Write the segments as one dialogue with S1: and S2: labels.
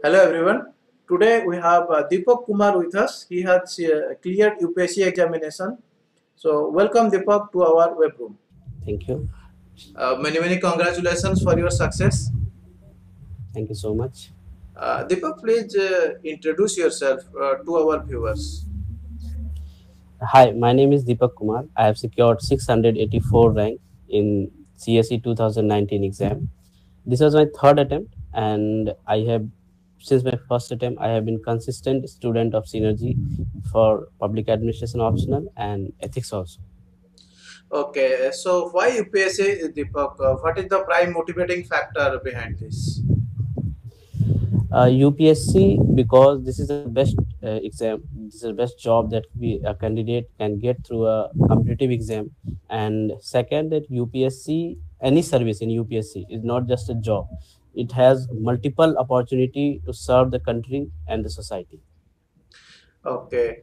S1: Hello everyone. Today we have Deepak Kumar with us. He has cleared UPSC examination. So welcome Deepak to our web room.
S2: Thank you.
S1: Many congratulations for your success.
S2: Thank you so much.
S1: Deepak, please introduce yourself to our viewers.
S2: Hi, my name is Deepak Kumar. I have secured 684 rank in CSE 2019 exam. This was my third attempt, and I have, since my first attempt, I have been consistent student of Synergy for public administration optional and ethics also.
S1: Okay, so why UPSC, Deepak? What is the prime motivating factor behind this?
S2: UPSC, because this is the best exam, this is the best job that a candidate can get through a competitive exam. And second, that UPSC, any service in UPSC is not just a job; it has multiple opportunity to serve the country and the society.
S1: Okay,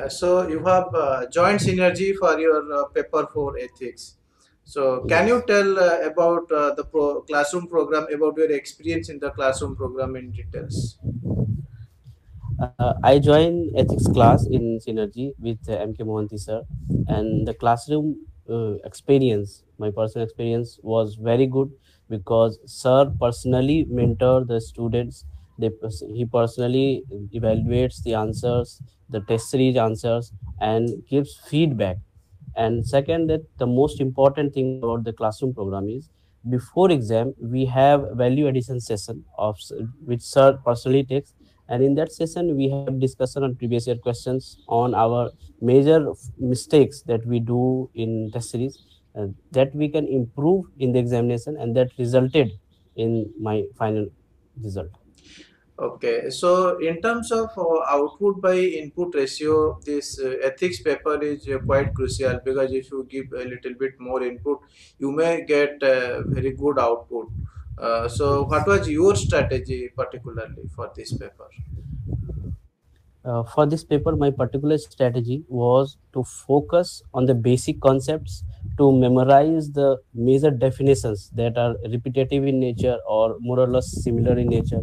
S1: so you have joined Synergy for your paper for ethics. So can you
S2: Yes.
S1: tell about the classroom program, about your experience in the classroom program in details?
S2: I joined ethics class in Synergy with MK Mohanty sir, and the classroom experience, my personal experience, was very good because sir personally mentor the students. He personally evaluates the answers, the test series answers, and gives feedback. And second, that the most important thing about the classroom program is before exam we have value addition session which sir personally takes, and in that session we have discussion on previous year questions on our major mistakes that we do in test series, that we can improve in the examination, and that resulted in my final result.
S1: Okay, so in terms of output by input ratio, this ethics paper is quite crucial because if you give a little bit more input, you may get very good output. So, what
S2: Yes.
S1: was your strategy particularly for this paper?
S2: For this paper, my particular strategy was to focus on the basic concepts, to memorize the major definitions that are repetitive in nature or more or less similar in nature.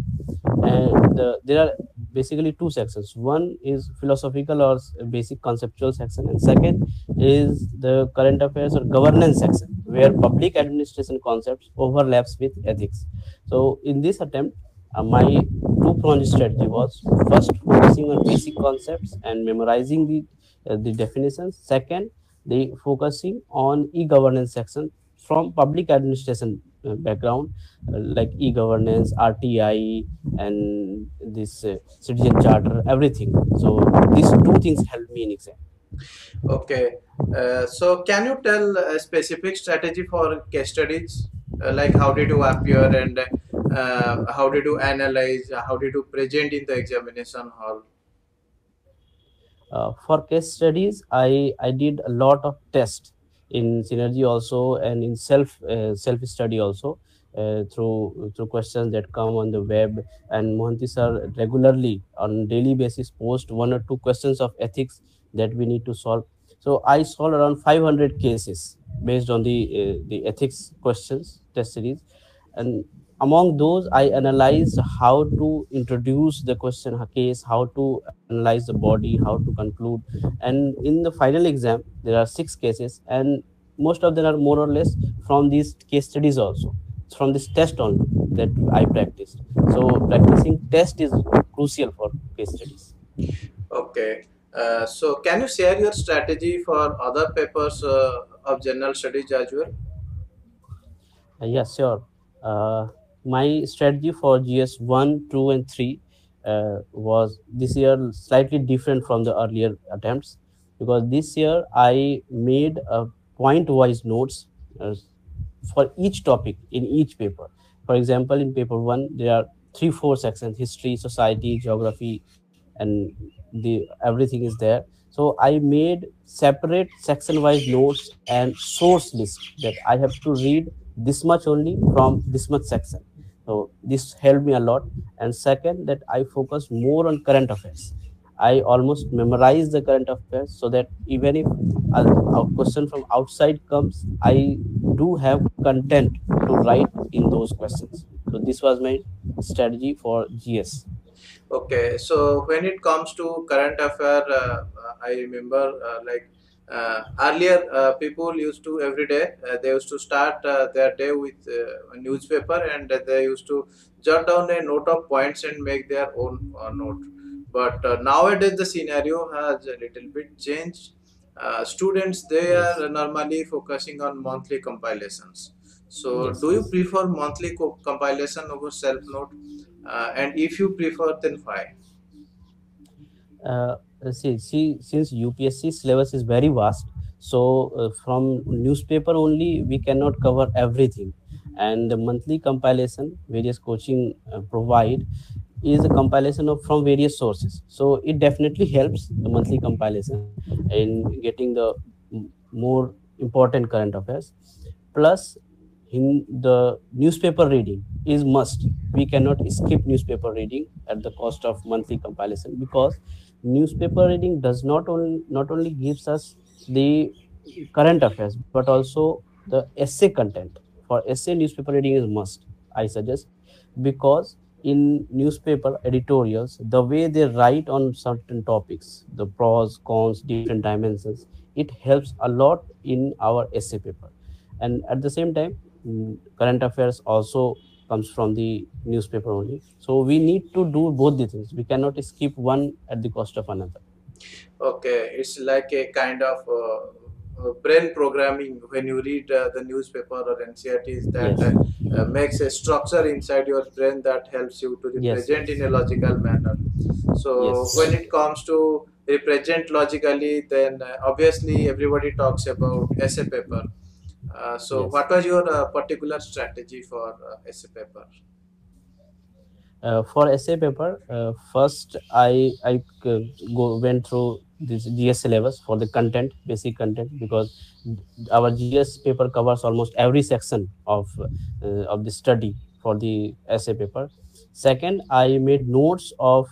S2: And there are basically two sections. One is philosophical or basic conceptual section, and second is the current affairs or governance section, where public administration concepts overlaps with ethics. So in this attempt, my two-pronged strategy was first focusing on basic concepts and memorizing the definitions. Second, the focusing on e-governance section from public administration background, like e-governance, RTI, and this citizen charter, everything. So these two things helped me in exam.
S1: Okay, so can you tell a specific strategy for case studies? Like how did you appear and how did you analyze, how did you present in the examination hall?
S2: For case studies, I did a lot of tests in Synergy also, and in self study also, through questions that come on the web. And Mohanty sir regularly on daily basis post one or two questions of ethics that we need to solve. So I solved around 500 cases based on the ethics questions test series, and among those I analyzed how to introduce the question case, how to analyze the body, how to conclude. And in the final exam there are 6 cases, and most of them are more or less from these case studies also, from this test only that I practiced. So practicing test is crucial for case studies.
S1: Okay. So can you share your strategy for other papers of general studies as well?
S2: Yes, sure. Uh, my strategy for GS 1, 2, and 3 was this year slightly different from the earlier attempts, because this year I made a point wise notes uh, for each topic in each paper. For example, in paper 1, there are 3, 4 sections: history, society, geography, and the everything is there. So I made separate section wise notes and source list that I have to read this much only from this much section. So this helped me a lot. And second, that I focus more on current affairs. I almost memorize the current affairs, so that even if a question from outside comes, I do have content to write in those questions. So this was my strategy for GS.
S1: Okay, so when it comes to current affair, I remember earlier people used to every day they used to start their day with a newspaper, and they used to jot down a note of points and make their own note. But nowadays the scenario has a little bit changed. Students they
S2: Yes,
S1: are normally focusing on monthly compilations. So,
S2: yes,
S1: do you
S2: yes.
S1: prefer monthly compilation over self note? And if you prefer, then why?
S2: uh, since UPSC syllabus is very vast, so from newspaper only we cannot cover everything, and the monthly compilation various coaching provide is a compilation of from various sources. So it definitely helps the monthly compilation in getting the more important current affairs. Plus, in the newspaper reading is must. We cannot skip newspaper reading at the cost of monthly compilation, because newspaper reading does not only gives us the current affairs but also the essay content. For essay, newspaper reading is must, I suggest, because in newspaper editorials the way they write on certain topics, the pros cons different dimensions, it helps a lot in our essay paper. And at the same time, current affairs also comes from the newspaper only, so we need to do both the things. We cannot skip one at the cost of another.
S1: Okay, it's like a kind of brain programming when you read the newspaper or NCRTs that
S2: Yes,
S1: makes a structure inside your brain that helps you to
S2: yes,
S1: represent in a logical manner. So,
S2: yes,
S1: when it comes to represent logically, then obviously everybody talks about essay paper. So,
S2: yes.
S1: what was your particular strategy for essay paper?
S2: For essay paper, first I went through this GS syllabus for the content, basic content, because our GS paper covers almost every section of the study for the essay paper. Second, I made notes of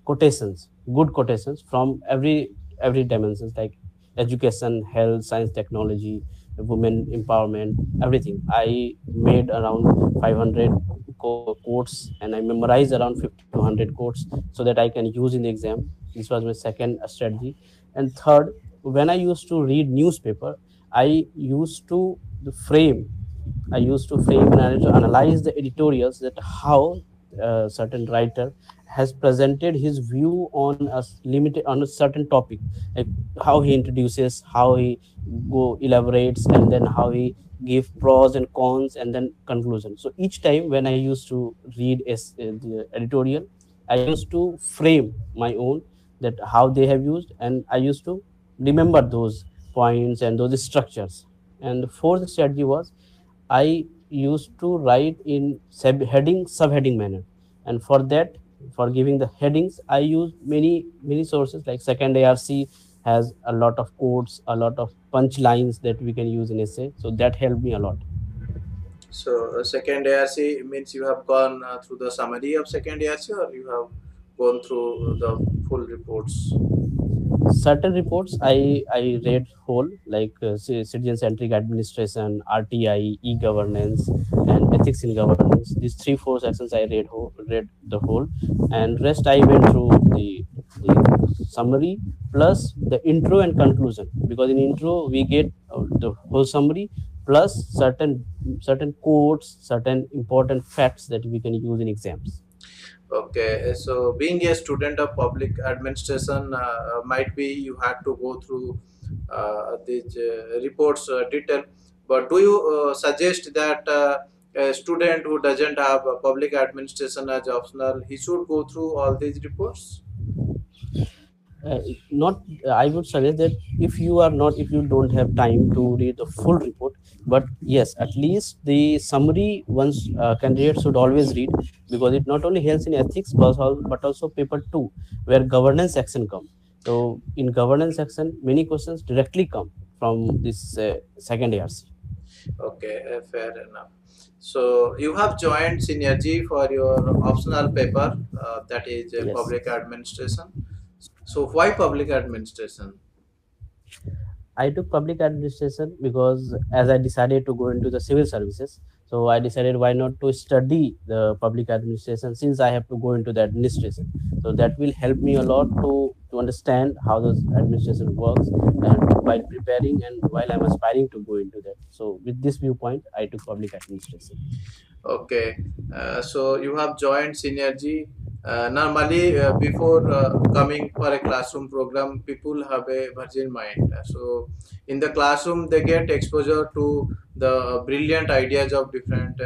S2: quotations, good quotations from every dimensions, like education, health, science, technology, women empowerment, everything. I made around 500 quotes, and I memorized around 50 to 100 quotes so that I can use in the exam. This was my second strategy. And third, when I used to read newspaper, I used to the frame I used to frame and I used to analyze the editorials, that how certain writer has presented his view on a limited on a certain topic, like how he introduces, how he go elaborates, and then how he give pros and cons and then conclusion. So each time when I used to read the editorial, I used to frame my own, that how they have used, and I used to remember those points and those structures. And the fourth strategy was I used to write in subheading manner, and for that, for giving the headings, I use many sources, like second ARC has a lot of quotes, a lot of punch lines that we can use in essay, so that helped me a lot.
S1: So, second ARC means you have gone through the summary of second ARC, or you have gone through the full reports.
S2: Certain reports I read whole, like citizen centric administration, RTI, e-governance, and ethics in governance. These three four sections I read the whole, and rest I went through the summary plus the intro and conclusion, because in intro we get the whole summary plus certain quotes, certain important facts that we can use in exams.
S1: Okay, so being a student of public administration, might be you had to go through these reports detail. But do you suggest that a student who doesn't have public administration as optional, he should go through all these reports?
S2: Not I would suggest that if you don't have time to read the full report, but yes, at least the summary one's candidate should always read, because it not only helps in ethics but also paper 2, where governance section come. So in governance section many questions directly come from this second ARC.
S1: Okay, fair enough. So you have joined Synergy for your optional paper, that is
S2: Yes.
S1: public administration. So why public administration?
S2: I took public administration because as I decided to go into the civil services, So I decided why not to study the public administration since I have to go into the administration. So that will help me a lot to understand how the administration works and while preparing and while I'm aspiring to go into that. So with this viewpoint, I took public administration.
S1: Okay, so you have joined Synergy. Normally, before coming for a classroom program, people have a virgin mind. So, in the classroom, they get exposure to the brilliant ideas of different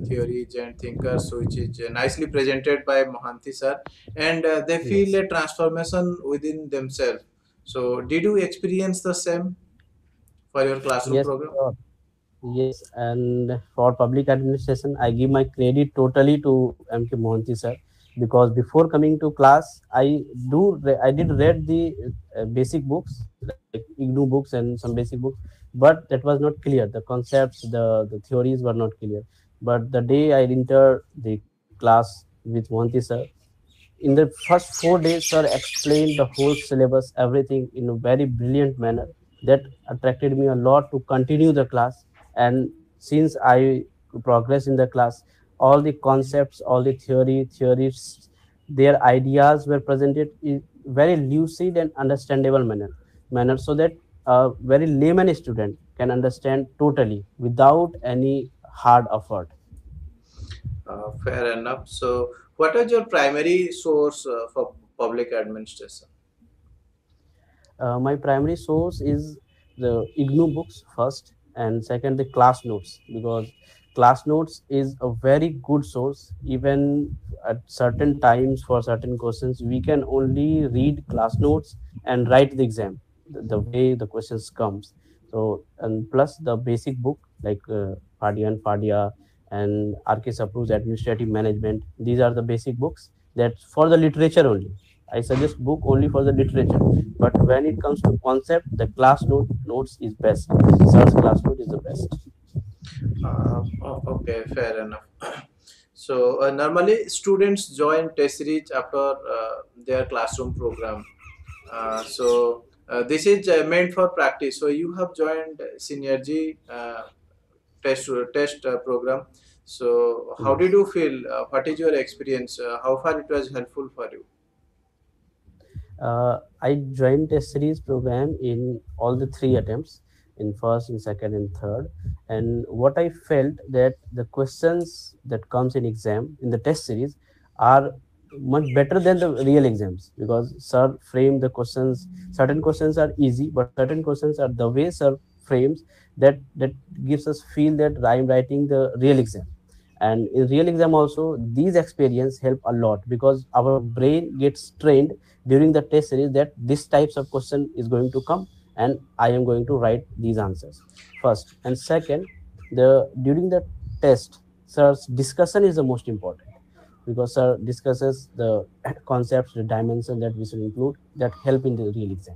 S1: theories and thinkers, which is nicely presented by Mohanty sir, and they feel
S2: Yes.
S1: a transformation within themselves. So, did you experience the same for your classroom
S2: Yes,
S1: program?
S2: sure. Yes, and for public administration, I give my credit totally to MK Mohanty sir because before coming to class, I did read the basic books like IGNU books and some basic books, but that was not clear. The concepts, the theories were not clear. But the day I entered the class with Mohanty sir, in the first 4 days, sir explained the whole syllabus, everything in a very brilliant manner that attracted me a lot to continue the class. And since I progress in the class, all the concepts, all the theories, their ideas were presented in very lucid and understandable manner so that a very layman student can understand totally without any hard effort.
S1: Fair enough. So, what is your primary source for public administration?
S2: My primary source is the IGNU books first, and second the class notes because class notes is a very good source. Even at certain times for certain questions, we can only read class notes and write the exam the way the questions comes. So and plus the basic book like Fadia and Fadia and RK Sapru's Administrative Management. These are the basic books that for the literature only. I suggest book only for the literature, but when it comes to concept, the notes is best. Sir's class note is the best.
S1: Okay, fair enough. So, normally students join test series after their classroom program. This is meant for practice. So, you have joined Synergy test program. So, how did
S2: Yes.
S1: you feel? What is your experience? How far it was helpful for you?
S2: I joined a series program in all the three attempts, in first, in second, and third. And what I felt that the questions that comes in exam in the test series are much better than the real exams because sir framed the questions. Certain questions are easy, but certain questions are the way sir frames that gives us feel that I'm writing the real exam. And in real exam also these experience help a lot because our brain gets trained during the test series that this types of question is going to come and I am going to write these answers first. And second, the during the test sir's discussion is the most important because sir discusses the concepts, the dimension that we should include that help in the real exam.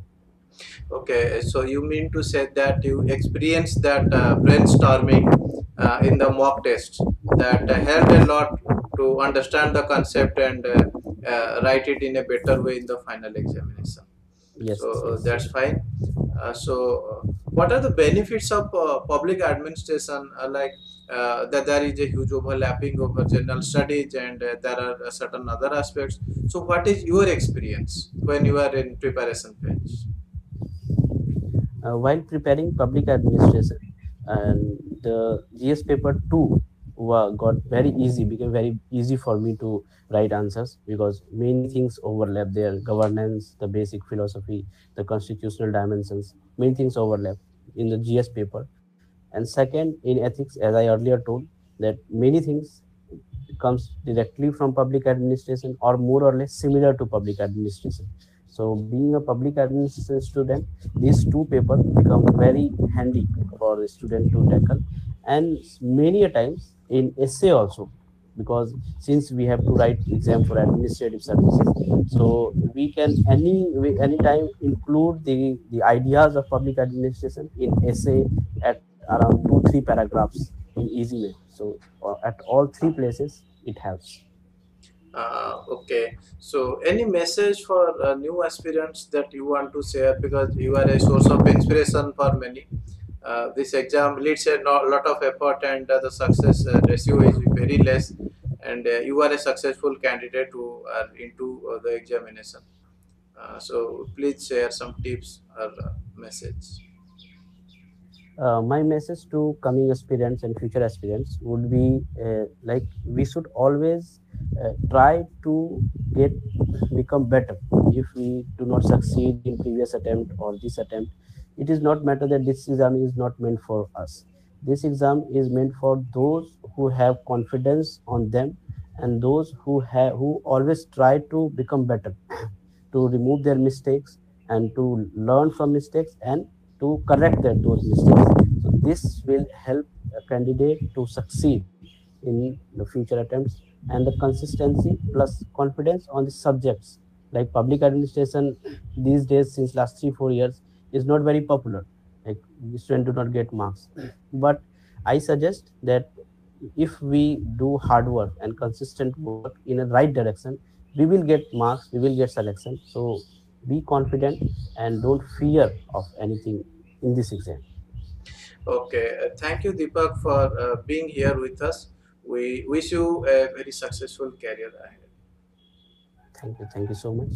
S1: Okay, so you mean to say that you experienced that brainstorming in the mock test that helped a lot to understand the concept and write it in a better way in the final examination.
S2: Yes,
S1: So
S2: yes.
S1: that's fine. What are the benefits of public administration? That there is a huge overlapping over general studies, and there are certain other aspects. So, what is your experience when you are in preparation phase?
S2: While preparing public administration and the GS paper 2 got very easy, became very easy for me to write answers because many things overlap there: governance, the basic philosophy, the constitutional dimensions, many things overlap in the GS paper. And second, in ethics, as I earlier told, that many things comes directly from public administration or more or less similar to public administration. So being a public administration student, these two papers become very handy for the student to tackle. And many a times in essay also, because since we have to write exam for administrative services, so we can anytime include the ideas of public administration in essay at around 2 3 paragraphs in easy way. So at all three places it helps.
S1: Okay. So, any message for new aspirants that you want to share because you are a source of inspiration for many. This exam needs a lot of effort, and the success ratio is very less, and you are a successful candidate who are into the examination. So please share some tips or message.
S2: My message to coming aspirants and future aspirants would be like we should always try to get become better. If we do not succeed in previous attempt or this attempt, it is not matter that this exam is not meant for us. This exam is meant for those who have confidence on them, and those who always try to become better, to remove their mistakes and to learn from mistakes and to correct those mistakes. So this will help a candidate to succeed in the future attempts. And the consistency plus confidence on the subjects, like public administration these days since last 3 4 years is not very popular. Like the student do not get marks, but I suggest that if we do hard work and consistent work in a right direction, we will get marks, we will get selection. So be confident and don't fear of anything in this exam.
S1: Okay, thank you, Deepak, for being here with us. We wish you a very successful career ahead.
S2: Thank you so much.